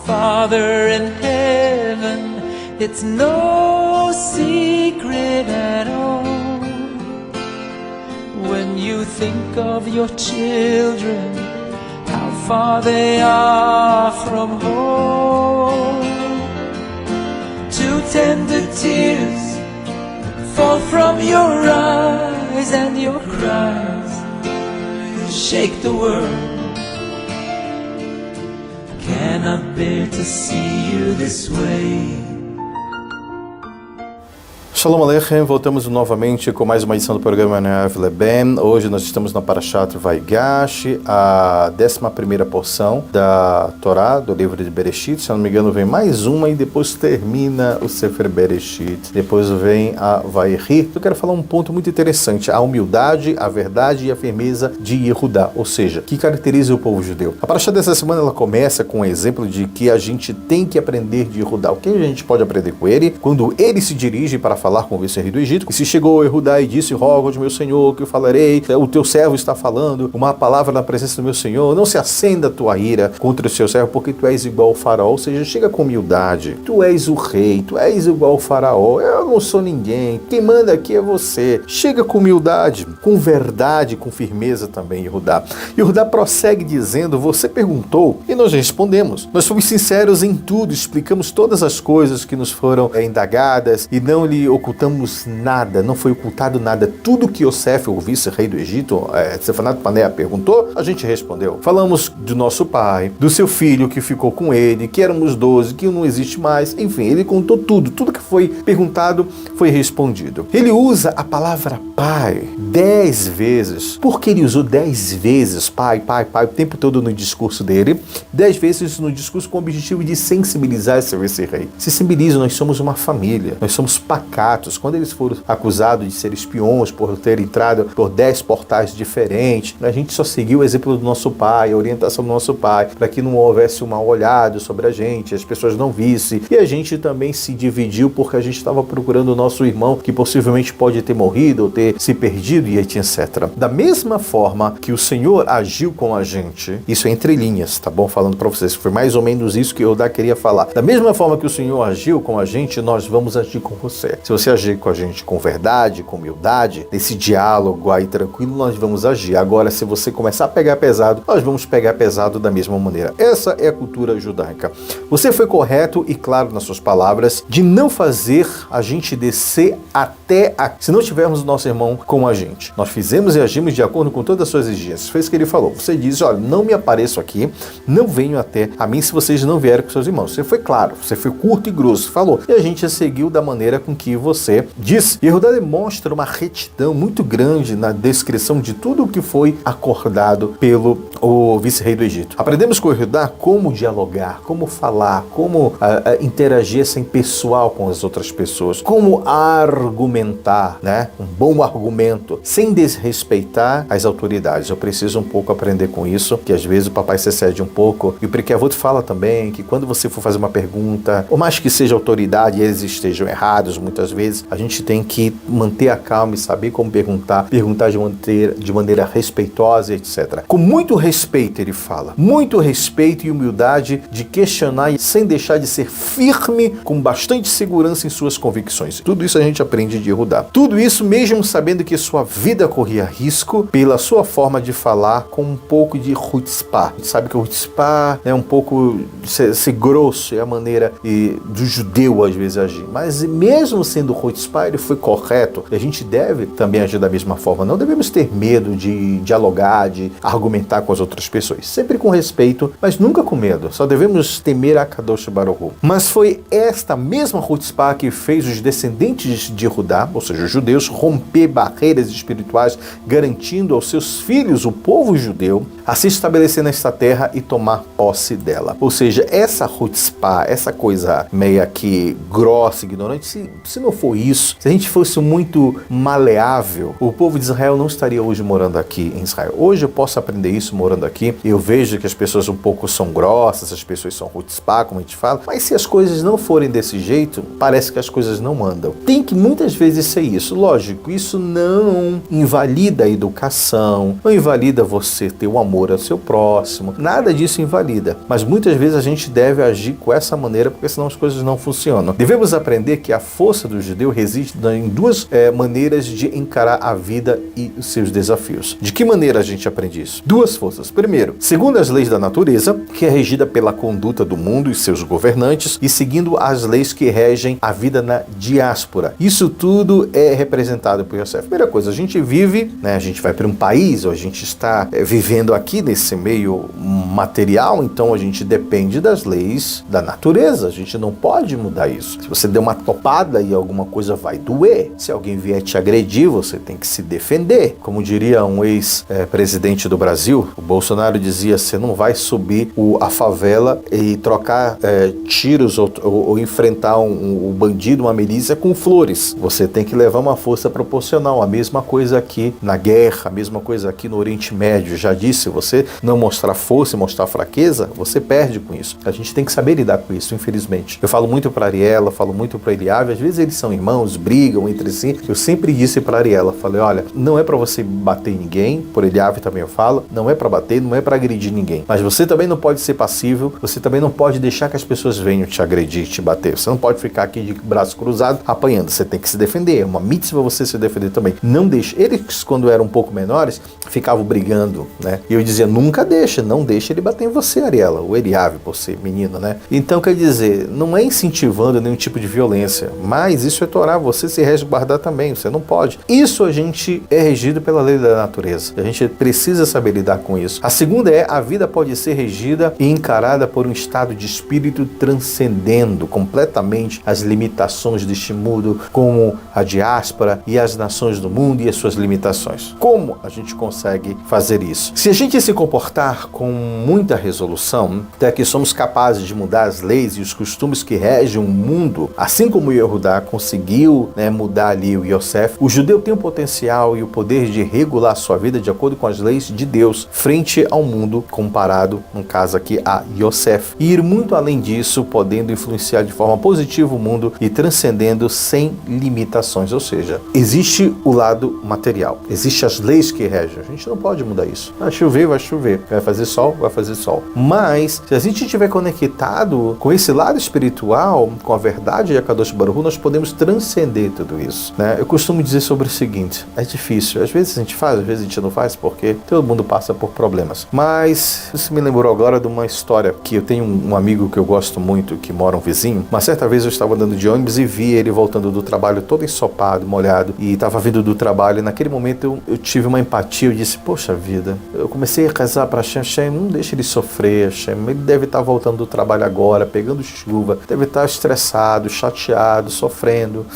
Father in heaven, it's no secret at all. When you think of your children, how far they are from home. Two tender tears fall from your eyes, and your cries shake the world. Cannot bear to see you this way. Shalom Aleichem, voltamos novamente com mais uma edição do programa Neav Leben. Hoje nós estamos na Parashat Vaigash, a 11ª porção da Torá, do livro de Bereshit. Se não me engano, vem mais uma e depois termina o Sefer Bereshit. Depois vem a Vayhi. Eu quero falar um ponto muito interessante: a humildade, a verdade e a firmeza de Yehudá, ou seja, que caracteriza o povo judeu. A Parashat dessa semana ela começa com um exemplo de que a gente tem que aprender de Yehudá. O que a gente pode aprender com ele? Quando ele se dirige para falar com o vice-rei do Egito, e se chegou Yehudá e disse: rogo-te, meu senhor, que eu falarei, o teu servo está falando uma palavra na presença do meu senhor, não se acenda a tua ira contra o seu servo, porque tu és igual ao faraó. Ou seja, chega com humildade, tu és o rei, tu és igual ao faraó, eu não sou ninguém, quem manda aqui é você. Chega com humildade, com verdade, com firmeza também, Yehudá. Yehudá prossegue dizendo: você perguntou e nós respondemos, nós fomos sinceros em tudo, explicamos todas as coisas que nos foram indagadas e não lhe ocultamos nada, não foi ocultado nada. Tudo que Yosef, o vice-rei do Egito, Sefanat Paneah, perguntou, a gente respondeu. Falamos do nosso pai, do seu filho que ficou com ele, que éramos 12, que não existe mais. Enfim, ele contou tudo. Tudo que foi perguntado foi respondido. Ele usa a palavra pai 10 vezes. Por que ele usou 10 vezes pai, pai, pai, o tempo todo no discurso dele? 10 vezes no discurso com o objetivo de sensibilizar esse vice-rei. Se sensibiliza, nós somos uma família, nós somos pacatos. Quando eles foram acusados de ser espiões por ter entrado por 10 portais diferentes, a gente só seguiu o exemplo do nosso pai, a orientação do nosso pai, para que não houvesse um mal olhado sobre a gente, as pessoas não vissem. E a gente também se dividiu porque a gente estava procurando o nosso irmão, que possivelmente pode ter morrido ou ter se perdido e etc. Da mesma forma que o Senhor agiu com a gente, isso é entre linhas, tá bom? Falando para vocês, foi mais ou menos isso que eu queria falar. Da mesma forma que o Senhor agiu com a gente, nós vamos agir com você. Se você agir com a gente com verdade, com humildade, nesse diálogo aí tranquilo, nós vamos agir. Agora, se você começar a pegar pesado, nós vamos pegar pesado da mesma maneira. Essa é a cultura judaica. Você foi correto e claro nas suas palavras de não fazer a gente descer até aqui, se não tivermos o nosso irmão com a gente. Nós fizemos e agimos de acordo com todas as suas exigências. Foi isso que ele falou. Você diz: olha, não me apareço aqui, não venho até a mim se vocês não vierem com seus irmãos. Você foi claro, você foi curto e grosso, falou. E a gente seguiu da maneira com que você disse. Yehudá demonstra uma retidão muito grande na descrição de tudo o que foi acordado pelo vice-rei do Egito. Aprendemos com Yehudá como dialogar, como falar, como interagir sem pessoal com as outras pessoas, como argumentar, né? Um bom argumento, sem desrespeitar as autoridades. Eu preciso um pouco aprender com isso, que às vezes o papai se excede um pouco. E o Pirkei-Avot fala também que quando você for fazer uma pergunta, por mais que seja autoridade e eles estejam errados, muitas vezes, a gente tem que manter a calma e saber como perguntar de maneira respeitosa, etc. Com muito respeito, ele fala. Muito respeito e humildade de questionar sem deixar de ser firme, com bastante segurança em suas convicções. Tudo isso a gente aprende de Yehudá. Tudo isso mesmo sabendo que sua vida corria risco pela sua forma de falar com um pouco de chutzpah. A gente sabe que o chutzpah é um pouco ser grosso, é a maneira do judeu às vezes agir. Mas mesmo sendo chutzpah, ele foi correto. E a gente deve também agir da mesma forma. Não devemos ter medo de dialogar, de argumentar com as outras pessoas. Sempre com respeito, mas nunca com medo. Só devemos temer a Kadosh Baruch Hu. Mas foi esta mesma chutzpah que fez os descendentes de Judá, ou seja, os judeus, romper barreiras espirituais, garantindo aos seus filhos, o povo judeu, a se estabelecer nesta terra e tomar posse dela. Ou seja, essa chutzpah, essa coisa meia que grossa, ignorante, se não for isso, se a gente fosse muito maleável, o povo de Israel não estaria hoje morando aqui em Israel. Hoje eu posso aprender isso morando aqui. Eu vejo que as pessoas um pouco são grossas, as pessoas são chutzpah, como a gente fala, mas se as coisas não forem desse jeito, parece que as coisas não andam. Tem que muitas vezes ser isso. Lógico, isso não invalida a educação, não invalida você ter o amor ao seu próximo, nada disso invalida. Mas muitas vezes a gente deve agir com essa maneira, porque senão as coisas não funcionam. Devemos aprender que a força do judeu reside em duas maneiras de encarar a vida e os seus desafios. De que maneira a gente aprende isso? Duas forças. Primeiro, segundo as leis da natureza, que é regida pela conduta do mundo e seus governantes, e seguindo as leis que regem a vida na diáspora. Isso tudo é representado por Yosef. Primeira coisa, a gente vive, a gente vai para um país, ou a gente está vivendo aqui nesse meio material, então a gente depende das leis da natureza. A gente não pode mudar isso. Se você der uma topada e alguma coisa vai doer. Se alguém vier te agredir, você tem que se defender. Como diria um ex-presidente do Brasil, o Bolsonaro dizia, você não vai subir a favela e trocar tiros ou enfrentar um bandido, uma milícia com flores. Você tem que levar uma força proporcional. A mesma coisa aqui na guerra, a mesma coisa aqui no Oriente Médio. Já disse, você não mostrar força e mostrar fraqueza, você perde com isso. A gente tem que saber lidar com isso, infelizmente. Eu falo muito para Ariela, falo muito para Eliave, às vezes eles são irmãos, brigam entre si. Eu sempre disse para Ariela, falei, olha, não é para você bater em ninguém, por Eliave também eu falo, não é para bater, não é para agredir ninguém. Mas você também não pode ser passível, você também não pode deixar que as pessoas venham te agredir, te bater. Você não pode ficar aqui de braço cruzado apanhando, você tem que se defender. É uma mitzvah você se defender também. Não deixe. Eles, quando eram um pouco menores, ficavam brigando, né? E eu dizia, nunca deixa, não deixa ele bater em você, Ariela, o Eliave, por ser menino, né? Então, quer dizer, não é incentivando nenhum tipo de violência, mas isso é Torá, você se resguardar também, você não pode. Isso a gente é regido pela lei da natureza. A gente precisa saber lidar com isso. A segunda é, a vida pode ser regida e encarada por um estado de espírito transcendendo completamente as limitações deste mundo, como a diáspora e as nações do mundo e as suas limitações. Como a gente consegue fazer isso? Se a gente se comportar com muita resolução, até que somos capazes de mudar as leis e os costumes que regem o mundo, assim como Yehudá conseguiu mudar ali o Yosef, o judeu tem o potencial e o poder de regular sua vida de acordo com as leis de Deus frente ao mundo, comparado, no caso aqui, a Yosef. E ir muito além disso, podendo influenciar de forma positiva o mundo e transcendendo sem limitações. Ou seja, existe o lado material, existem as leis que regem. A gente não pode mudar isso. Vai chover, vai chover. Vai fazer sol, vai fazer sol. Mas, se a gente estiver conectado com esse lado espiritual, com a verdade de Akadosh Baruch Hu, nós podemos transcender tudo isso, né? Eu costumo dizer sobre o seguinte, é difícil. Às vezes a gente faz, às vezes a gente não faz, porque todo mundo passa por problemas. Mas, isso me lembrou agora de uma história que eu tenho um amigo que eu gosto muito, que mora um vizinho. Uma certa vez eu estava andando de ônibus e vi ele voltando do trabalho todo ensopado, molhado, e estava vindo do trabalho, e naquele momento eu tive uma empatia, eu disse, poxa vida, eu comecei a rezar para Hashem, não deixa ele sofrer, Hashem, ele deve estar voltando do trabalho agora, pegando chuva, deve estar estressado, chateado, sofrendo,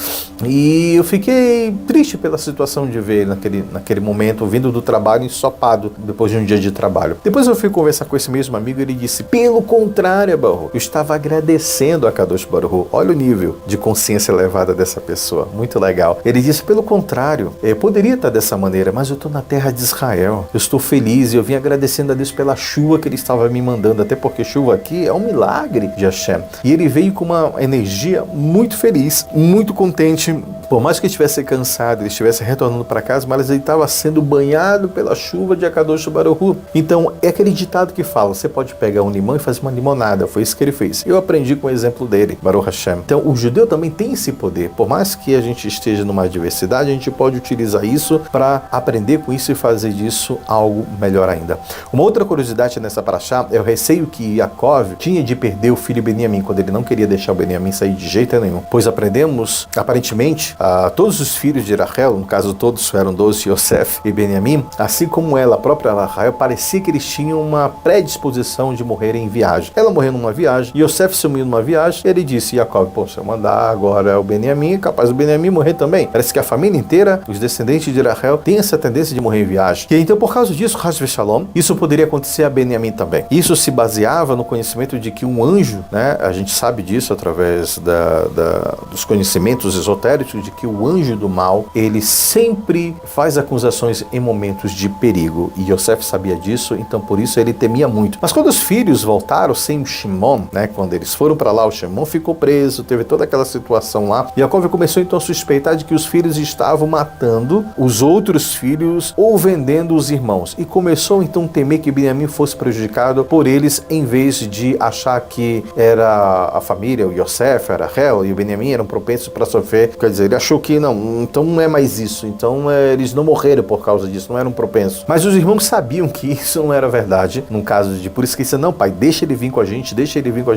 e eu fiquei triste pela situação de ver ele naquele momento, vindo do trabalho ensopado, depois de um dia de trabalho. Depois eu fui conversar com esse mesmo amigo, e ele disse, pelo contrário, Baruch, eu estava agradecendo a Kadosh Baruch Hu. Olha o nível de consciência elevada dessa pessoa, muito legal. Ele disse, pelo contrário, eu poderia estar dessa maneira, mas eu estou na terra de Israel, eu estou feliz e eu vim agradecendo a Deus pela chuva que ele estava me mandando, até porque chuva aqui é um milagre de Hashem. E ele veio com uma energia muito feliz, muito contente, por mais que ele estivesse cansado, ele estivesse retornando para casa, mas ele estava sendo banhado pela chuva de Akadosh Baruch Hu. Então, é aquele ditado que fala, você pode pegar um limão e fazer uma limonada, foi isso que ele fez. Eu aprendi com o exemplo dele, Baruch Hashem. Então, o judeu também tem esse poder, por mais que a gente esteja numa diversidade, a gente pode utilizar isso para aprender com isso e fazer disso algo melhor ainda. Uma outra curiosidade nessa paraxá é o receio que Yaakov tinha de perder o filho Benjamim, quando ele não queria deixar o Benjamim sair de jeito nenhum. Pois aprendemos, aparentemente, todos os filhos de Rachel, no caso todos eram 12, Yosef e Benjamim, assim como ela, a própria Rachel, parecia que eles tinham uma predisposição de morrer em viagem. Ela morreu numa viagem, Yosef sumiu numa viagem, e ele disse, Yaakov, pô, se eu mandar agora o Benjamim, é capaz do Benjamim morrer também. Parece que a família inteira, os descendentes de Rachel, tem essa tendência de morrer em viagem. E então, por causa disso, Chas v'Shalom, isso poderia acontecer a Benjamim também. Isso se baseava no conhecimento de que um anjo, né, a gente sabe disso através dos conhecimentos esotéricos de que o anjo do mal, ele sempre faz acusações em momentos de perigo. E Yosef sabia disso, então por isso ele temia muito. Mas quando os filhos voltaram sem o Shimon, né, quando eles foram para lá, o Shimon ficou preso, teve toda aquela situação lá. Yaakov começou então a suspeitar de que os filhos estavam matando os outros filhos ou vendendo os irmãos. E começou então a temer que Benjamim fosse prejudicado por eles, em vez de achar que era a família, o Yosef, era Rachel e o Benjamim eram propensos para sofrer. Quer dizer, ele achou que não, então não é mais isso. Então eles não morreram por causa disso, não eram propensos. Mas os irmãos sabiam que isso não era verdade, num caso de por isso que não, pai, deixa ele vir com a gente,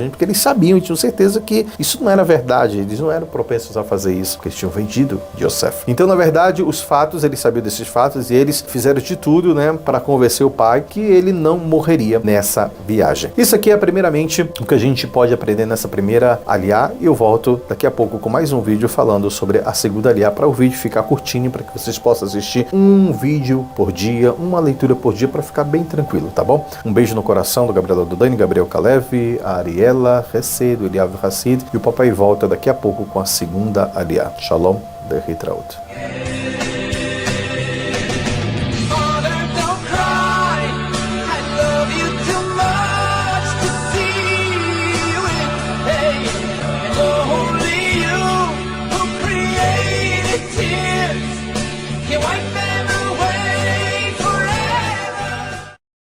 porque eles sabiam e tinham certeza que isso não era verdade, eles não eram propensos a fazer isso, porque eles tinham vendido Yosef. Então, na verdade, os fatos, eles sabiam desses fatos e eles fizeram de tudo, né, para convencer o pai que ele não morreria nessa viagem. Isso aqui é primeiramente o que a gente pode aprender nessa primeira aliá, e eu volto daqui a pouco com mais um vídeo falando sobre a segunda aliá, para o vídeo ficar curtinho, para que vocês possam assistir um vídeo por dia, uma leitura por dia, para ficar bem tranquilo, tá bom? Um beijo no coração do Gabriel Dudani, Gabriel Kalev, a Ariela Hesed, o Eliav Hassid, e o papai volta daqui a pouco com a segunda aliá. Shalom, Behitraut.